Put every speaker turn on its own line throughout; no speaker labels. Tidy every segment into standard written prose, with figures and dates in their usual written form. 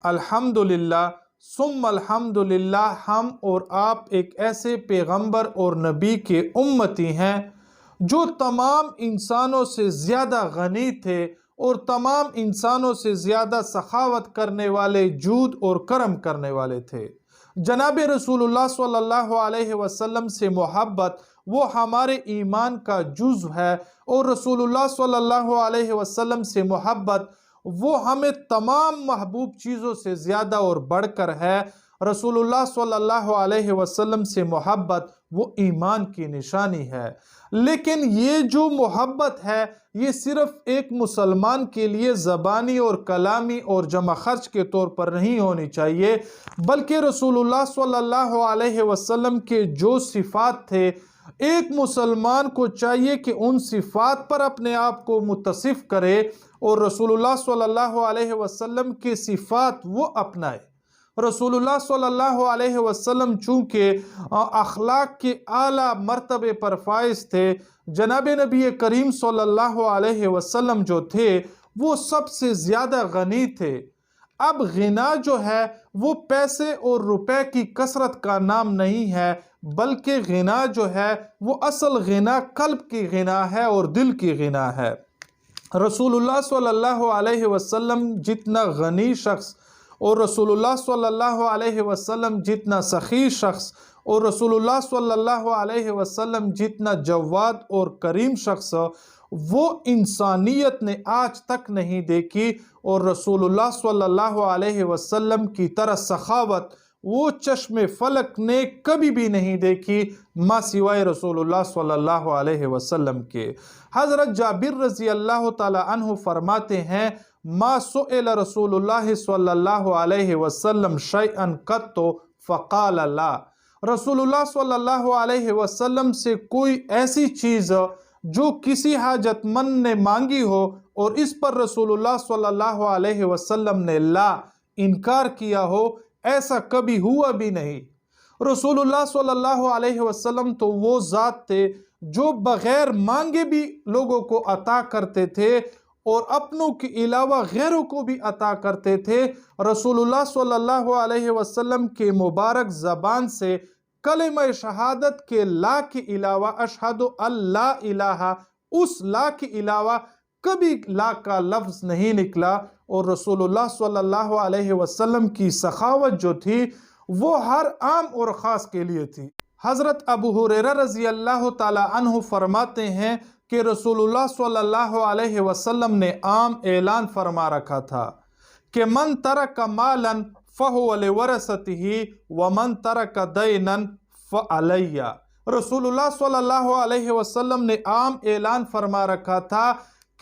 الحمدللہ ثم الحمدللہ، ہم اور آپ ایک ایسے پیغمبر اور نبی کے امتی ہیں جو تمام انسانوں سے زیادہ غنی تھے اور تمام انسانوں سے زیادہ سخاوت کرنے والے، جود اور کرم کرنے والے تھے۔ جناب رسول اللہ صلی اللہ علیہ وسلم سے محبت وہ ہمارے ایمان کا جزو ہے، اور رسول اللہ صلی اللہ علیہ وسلم سے محبت وہ ہمیں تمام محبوب چیزوں سے زیادہ اور بڑھ کر ہے۔ رسول اللہ صلی اللہ علیہ وسلم سے محبت وہ ایمان کی نشانی ہے۔ لیکن یہ جو محبت ہے یہ صرف ایک مسلمان کے لیے زبانی اور کلامی اور جمع خرچ کے طور پر نہیں ہونی چاہیے، بلکہ رسول اللہ صلی اللہ علیہ وسلم کے جو صفات تھے، ایک مسلمان کو چاہیے کہ ان صفات پر اپنے آپ کو متصف کرے اور رسول اللہ صلی اللہ علیہ وسلم کے صفات وہ اپنائے۔ رسول اللہ صلی اللہ علیہ وسلم چونکہ اخلاق کے اعلیٰ مرتبے پر فائز تھے، جناب نبی کریم صلی اللہ علیہ وسلم جو تھے وہ سب سے زیادہ غنی تھے۔ اب غنا جو ہے وہ پیسے اور روپے کی کثرت کا نام نہیں ہے، بلکہ غنا جو ہے وہ اصل غنا قلب کی غنا ہے اور دل کی غنا ہے۔ رسول اللہ صلی اللہ علیہ وسلم جتنا غنی شخص اور رسول اللہ صلی اللہ علیہ وسلم جتنا سخی شخص اور رسول اللہ صلی اللہ علیہ وسلم جتنا جواد اور کریم شخص وہ انسانیت نے آج تک نہیں دیکھی، اور رسول اللہ صلی اللہ علیہ وسلم کی طرح سخاوت وہ چشم فلک نے کبھی بھی نہیں دیکھی ما سوائے رسول اللہ صلی اللہ علیہ وسلم کے۔ حضرت جابر رضی اللہ تعالی عنہ فرماتے ہیں، ما سئل رسول اللہ صلی اللہ علیہ وسلم شیئا قط فقال لا۔ رسول اللہ صلی اللہ علیہ وسلم سے کوئی ایسی چیز جو کسی حاجت مند نے مانگی ہو اور اس پر رسول اللہ صلی اللہ علیہ وسلم نے لا انکار کیا ہو، ایسا کبھی ہوا بھی نہیں۔ رسول اللہ صلی اللہ علیہ وسلم تو وہ ذات تھے جو بغیر مانگے بھی لوگوں کو عطا کرتے تھے اور اپنوں کے علاوہ غیروں کو بھی عطا کرتے تھے۔ رسول اللہ صلی اللہ علیہ وسلم کے مبارک زبان سے کلمہ شہادت کے لا کے علاوہ اشہد اللہ الہ، اس لا کے علاوہ کبھی لا کا لفظ نہیں نکلا، اور رسول اللہ صلی اللہ علیہ وسلم کی سخاوت جو تھی وہ ہر عام اور خاص کے لیے تھی۔ حضرت ابو ہریرہ رضی اللہ تعالی عنہ فرماتے ہیں کہ رسول اللہ صلی اللہ علیہ وسلم نے عام اعلان فرما رکھا تھا کہ من ترک مالا فہو لورثتہ ومن ترک دینا فعلی۔ رسول اللہ صلی اللہ علیہ وسلم نے عام اعلان فرما رکھا تھا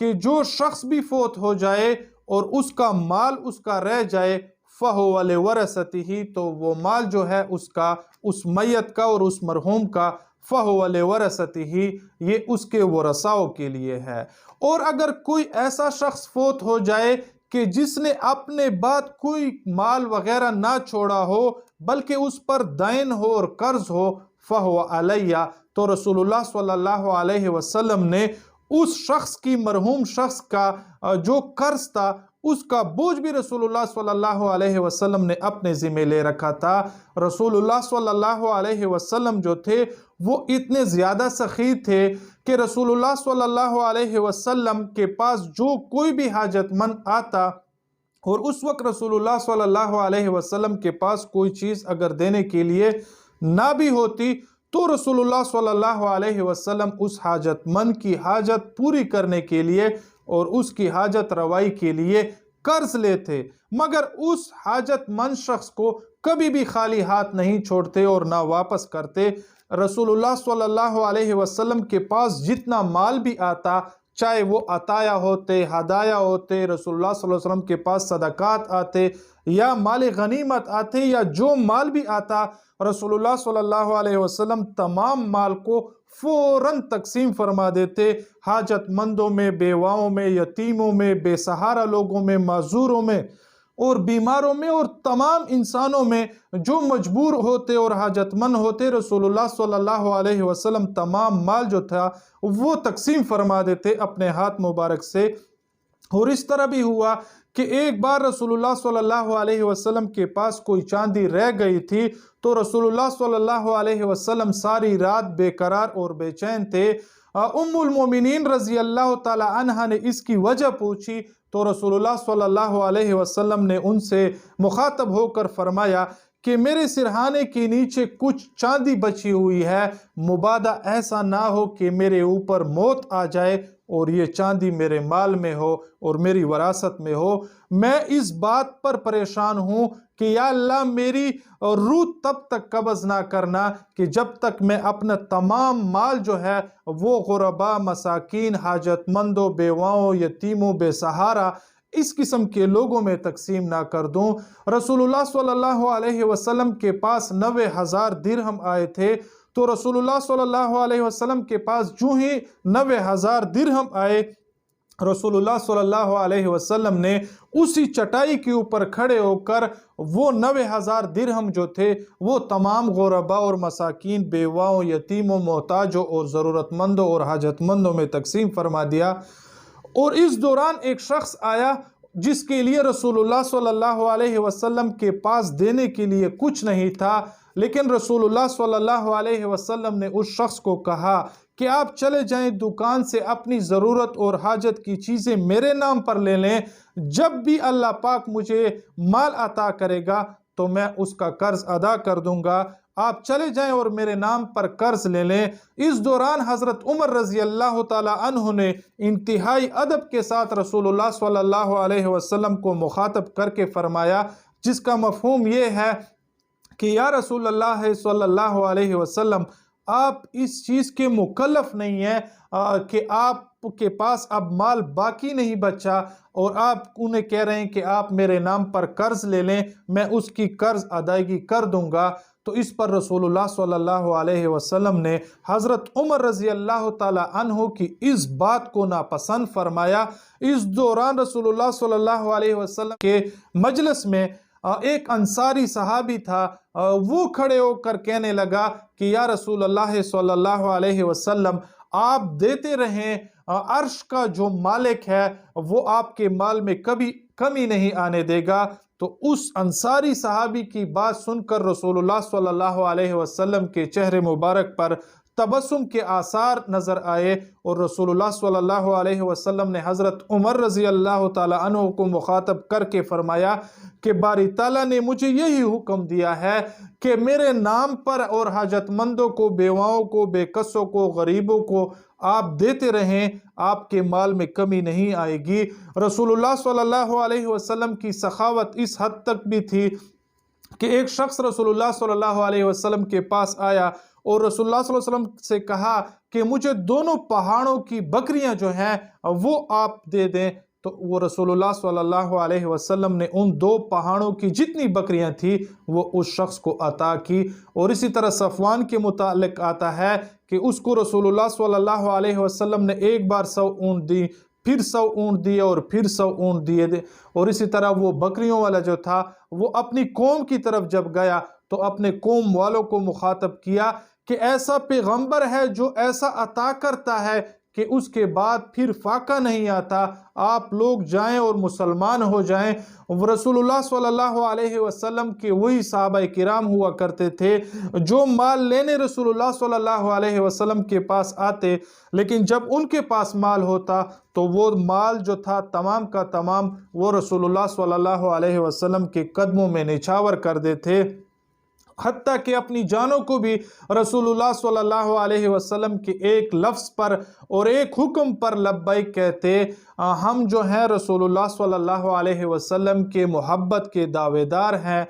کہ جو شخص بھی فوت ہو جائے اور اس کا مال اس کا رہ جائے فَهُوَ لِوَرَثَتِهِ، تو وہ مال جو ہے اس کا، اس میت کا اور اس مرحوم کا، فَهُوَ لِوَرَثَتِهِ، یہ اس کے ورثاؤں کے لیے ہے۔ اور اگر کوئی ایسا شخص فوت ہو جائے کہ جس نے اپنے بعد کوئی مال وغیرہ نہ چھوڑا ہو بلکہ اس پر دین ہو اور قرض ہو، فَهُوَ عَلَيَّ، تو رسول اللہ صلی اللہ علیہ وسلم نے اس شخص کی، مرحوم شخص کا جو قرض تھا اس کا بوجھ بھی رسول اللہ صلی اللہ علیہ وسلم نے اپنے ذمہ لے رکھا تھا۔ رسول اللہ صلی اللہ علیہ وسلم جو تھے وہ اتنے زیادہ سخی تھے کہ رسول اللہ صلی اللہ علیہ وسلم کے پاس جو کوئی بھی حاجت مند آتا اور اس وقت رسول اللہ صلی اللہ علیہ وسلم کے پاس کوئی چیز اگر دینے کے لیے نہ بھی ہوتی تو رسول اللہ صلی اللہ علیہ وسلم اس حاجت مند کی حاجت پوری کرنے کے لیے اور اس کی حاجت روائی کے لیے قرض لیتے، مگر اس حاجت مند شخص کو کبھی بھی خالی ہاتھ نہیں چھوڑتے اور نہ واپس کرتے۔ رسول اللہ صلی اللہ علیہ وسلم کے پاس جتنا مال بھی آتا، چاہے وہ عطایا ہوتے، ہدایہ ہوتے، رسول اللہ صلی اللہ علیہ وسلم کے پاس صدقات آتے یا مال غنیمت آتے یا جو مال بھی آتا، رسول اللہ صلی اللہ علیہ وسلم تمام مال کو فوراً تقسیم فرما دیتے، حاجت مندوں میں، بیواؤں میں، یتیموں میں، بے سہارا لوگوں میں، معذوروں میں اور بیماروں میں اور تمام انسانوں میں جو مجبور ہوتے اور حاجت مند ہوتے، رسول اللہ صلی اللہ علیہ وسلم تمام مال جو تھا وہ تقسیم فرما دیتے اپنے ہاتھ مبارک سے۔ اور اس طرح بھی ہوا کہ ایک بار رسول اللہ صلی اللہ علیہ وسلم کے پاس کوئی چاندی رہ گئی تھی، تو رسول اللہ صلی اللہ علیہ وسلم ساری رات بے قرار اور بے چین تھے۔ ام المومنین رضی اللہ تعالی عنہ نے اس کی وجہ پوچھی تو رسول اللہ صلی اللہ علیہ وسلم نے ان سے مخاطب ہو کر فرمایا کہ میرے سرہانے کے نیچے کچھ چاندی بچی ہوئی ہے، مبادا ایسا نہ ہو کہ میرے اوپر موت آ جائے اور یہ چاندی میرے مال میں ہو اور میری وراثت میں ہو۔ میں اس بات پر پریشان ہوں کہ یا اللہ میری روح تب تک قبض نہ کرنا کہ جب تک میں اپنا تمام مال جو ہے وہ غرباء، مساکین، حاجت مندوں، بیواؤں، یتیموں، بے سہارا اس قسم کے لوگوں میں تقسیم نہ کر دوں۔ رسول اللہ صلی اللہ علیہ وسلم کے پاس 90,000 درہم آئے تھے، تو رسول اللہ صلی اللہ علیہ وسلم کے پاس جو ہی 90,000 درہم آئے، رسول اللہ صلی اللہ علیہ وسلم نے اسی چٹائی کے اوپر کھڑے ہو کر وہ 90,000 درہم جو تھے وہ تمام غرباء اور مساکین، بیواؤں، یتیموں، محتاجوں اور ضرورت مندوں اور حاجت مندوں میں تقسیم فرما دیا۔ اور اس دوران ایک شخص آیا جس کے لیے رسول اللہ صلی اللہ علیہ وسلم کے پاس دینے کے لیے کچھ نہیں تھا، لیکن رسول اللہ صلی اللہ علیہ وسلم نے اس شخص کو کہا کہ آپ چلے جائیں دکان سے اپنی ضرورت اور حاجت کی چیزیں میرے نام پر لے لیں، جب بھی اللہ پاک مجھے مال عطا کرے گا تو میں اس کا قرض ادا کر دوں گا، آپ چلے جائیں اور میرے نام پر قرض لے لیں۔ اس دوران حضرت عمر رضی اللہ تعالی عنہ نے انتہائی ادب کے ساتھ رسول اللہ صلی اللہ علیہ وسلم کو مخاطب کر کے فرمایا، جس کا مفہوم یہ ہے کہ یا رسول اللہ صلی اللہ علیہ وسلم، آپ اس چیز کے مکلف نہیں ہیں کہ آپ کے پاس اب مال باقی نہیں بچا اور آپ انہیں کہہ رہے ہیں کہ آپ میرے نام پر قرض لے لیں، میں اس کی قرض ادائیگی کر دوں گا۔ تو اس پر رسول اللہ صلی اللہ علیہ وسلم نے حضرت عمر رضی اللہ تعالی عنہ کی اس بات کو ناپسند فرمایا۔ اس دوران رسول اللہ صلی اللہ علیہ وسلم کے مجلس میں ایک انصاری صحابی تھا، وہ کھڑے ہو کر کہنے لگا کہ یا رسول اللہ صلی اللہ علیہ وسلم، آپ دیتے رہیں، عرش کا جو مالک ہے وہ آپ کے مال میں کبھی کمی نہیں آنے دے گا۔ تو اس انصاری صحابی کی بات سن کر رسول اللہ صلی اللہ علیہ وسلم کے چہرے مبارک پر تبسم کے آثار نظر آئے، اور رسول اللہ صلی اللہ علیہ وسلم نے حضرت عمر رضی اللہ تعالی عنہ کو مخاطب کر کے فرمایا کہ باری تعالیٰ نے مجھے یہی حکم دیا ہے کہ میرے نام پر اور حاجت مندوں کو، بیواؤں کو، بے کسوں کو، غریبوں کو آپ دیتے رہیں، آپ کے مال میں کمی نہیں آئے گی۔ رسول اللہ صلی اللہ علیہ وسلم کی سخاوت اس حد تک بھی تھی کہ ایک شخص رسول اللہ صلی اللہ علیہ وسلم کے پاس آیا اور رسول اللہ صلی اللہ علیہ وسلم سے کہا کہ مجھے دونوں پہاڑوں کی بکریاں جو ہیں وہ آپ دے دیں، تو وہ رسول اللہ صلی اللہ علیہ وسلم نے ان 2 پہاڑوں کی جتنی بکریاں تھی وہ اس شخص کو عطا کی۔ اور اسی طرح صفوان کے متعلق آتا ہے کہ اس کو رسول اللہ صلی اللہ علیہ وسلم نے ایک بار 100 اونٹ دی، پھر 100 اونٹ دیے اور پھر 100 اونٹ دیے، اور اسی طرح وہ بکریوں والا جو تھا وہ اپنی قوم کی طرف جب گیا تو اپنے قوم والوں کو مخاطب کیا کہ ایسا پیغمبر ہے جو ایسا عطا کرتا ہے کہ اس کے بعد پھر فاقہ نہیں آتا، آپ لوگ جائیں اور مسلمان ہو جائیں۔ رسول اللہ صلی اللہ علیہ وسلم کے وہی صحابہ کرام ہوا کرتے تھے جو مال لینے رسول اللہ صلی اللہ علیہ وسلم کے پاس آتے، لیکن جب ان کے پاس مال ہوتا تو وہ مال جو تھا تمام کا تمام وہ رسول اللہ صلی اللہ علیہ وسلم کے قدموں میں نچھاور کر دیتے، حتیٰ کہ اپنی جانوں کو بھی رسول اللہ صلی اللہ علیہ وسلم کے ایک لفظ پر اور ایک حکم پر لبیک کہتے۔ ہم جو ہیں رسول اللہ صلی اللہ علیہ وسلم کے محبت کے دعوے دار ہیں،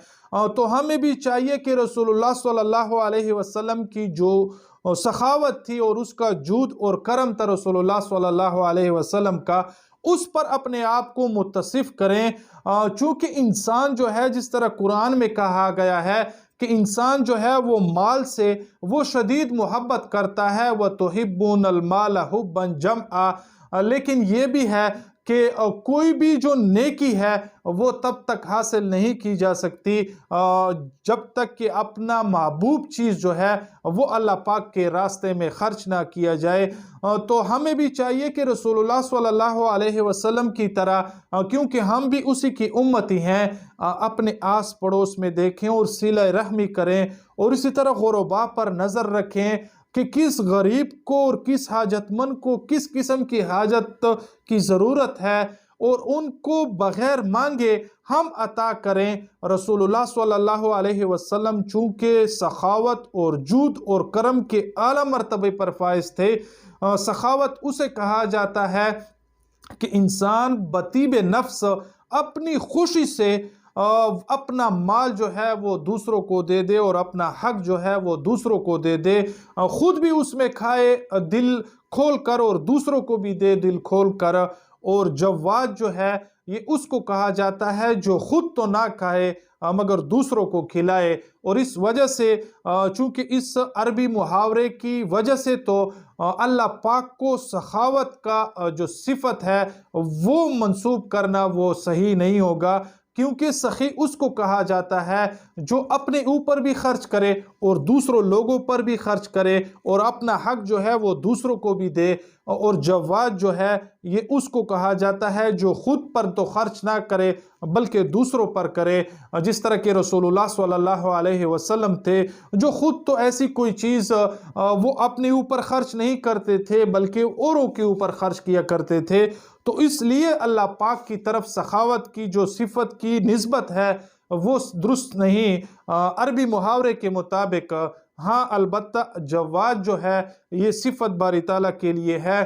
تو ہمیں بھی چاہیے کہ رسول اللہ صلی اللہ علیہ وسلم کی جو سخاوت تھی اور اس کا جود اور کرم تھا رسول اللہ صلی اللہ علیہ وسلم کا، اس پر اپنے آپ کو متصف کریں، چونکہ انسان جو ہے جس طرح قرآن میں کہا گیا ہے کہ انسان جو ہے وہ مال سے وہ شدید محبت کرتا ہے، وَتُحِبُّونَ الْمَالَ حُبًّا جَمًّا، لیکن یہ بھی ہے کہ کوئی بھی جو نیکی ہے وہ تب تک حاصل نہیں کی جا سکتی جب تک کہ اپنا محبوب چیز جو ہے وہ اللہ پاک کے راستے میں خرچ نہ کیا جائے۔ تو ہمیں بھی چاہیے کہ رسول اللہ صلی اللہ علیہ وسلم کی طرح، کیونکہ ہم بھی اسی کی امتی ہیں، اپنے آس پڑوس میں دیکھیں اور صلہ رحمی کریں، اور اسی طرح غرباء پر نظر رکھیں کہ کس غریب کو اور کس حاجت مند کو کس قسم کی حاجت کی ضرورت ہے، اور ان کو بغیر مانگے ہم عطا کریں۔ رسول اللہ صلی اللہ علیہ وسلم چونکہ سخاوت اور جود اور کرم کے اعلیٰ مرتبے پر فائز تھے۔ سخاوت اسے کہا جاتا ہے کہ انسان بطیب نفس اپنی خوشی سے اپنا مال جو ہے وہ دوسروں کو دے دے، اور اپنا حق جو ہے وہ دوسروں کو دے دے، خود بھی اس میں کھائے دل کھول کر اور دوسروں کو بھی دے دل کھول کر۔ اور جواد جو ہے یہ اس کو کہا جاتا ہے جو خود تو نہ کھائے مگر دوسروں کو کھلائے۔ اور اس وجہ سے چونکہ اس عربی محاورے کی وجہ سے تو اللہ پاک کو سخاوت کا جو صفت ہے وہ منسوب کرنا وہ صحیح نہیں ہوگا، کیونکہ سخی اس کو کہا جاتا ہے جو اپنے اوپر بھی خرچ کرے اور دوسروں لوگوں پر بھی خرچ کرے، اور اپنا حق جو ہے وہ دوسروں کو بھی دے۔ اور جواد جو ہے یہ اس کو کہا جاتا ہے جو خود پر تو خرچ نہ کرے بلکہ دوسروں پر کرے، جس طرح کہ رسول اللہ صلی اللہ علیہ وسلم تھے جو خود تو ایسی کوئی چیز وہ اپنے اوپر خرچ نہیں کرتے تھے بلکہ اوروں کے اوپر خرچ کیا کرتے تھے۔ تو اس لیے اللہ پاک کی طرف سخاوت کی جو صفت کی نسبت ہے وہ درست نہیں عربی محاورے کے مطابق۔ ہاں البتہ جواد جو ہے یہ صفت باری تعالیٰ کے لیے ہے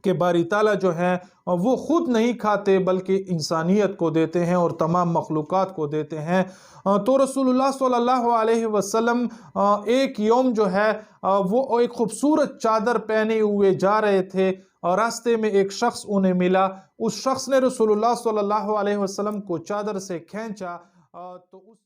کہ باری تعالیٰ جو ہے وہ خود نہیں کھاتے بلکہ انسانیت کو دیتے ہیں اور تمام مخلوقات کو دیتے ہیں۔ تو رسول اللہ صلی اللہ علیہ وسلم ایک یوم جو ہے وہ ایک خوبصورت چادر پہنے ہوئے جا رہے تھے، اور راستے میں ایک شخص انہیں ملا۔ اس شخص نے رسول اللہ صلی اللہ علیہ وسلم کو چادر سے کھینچا تو اس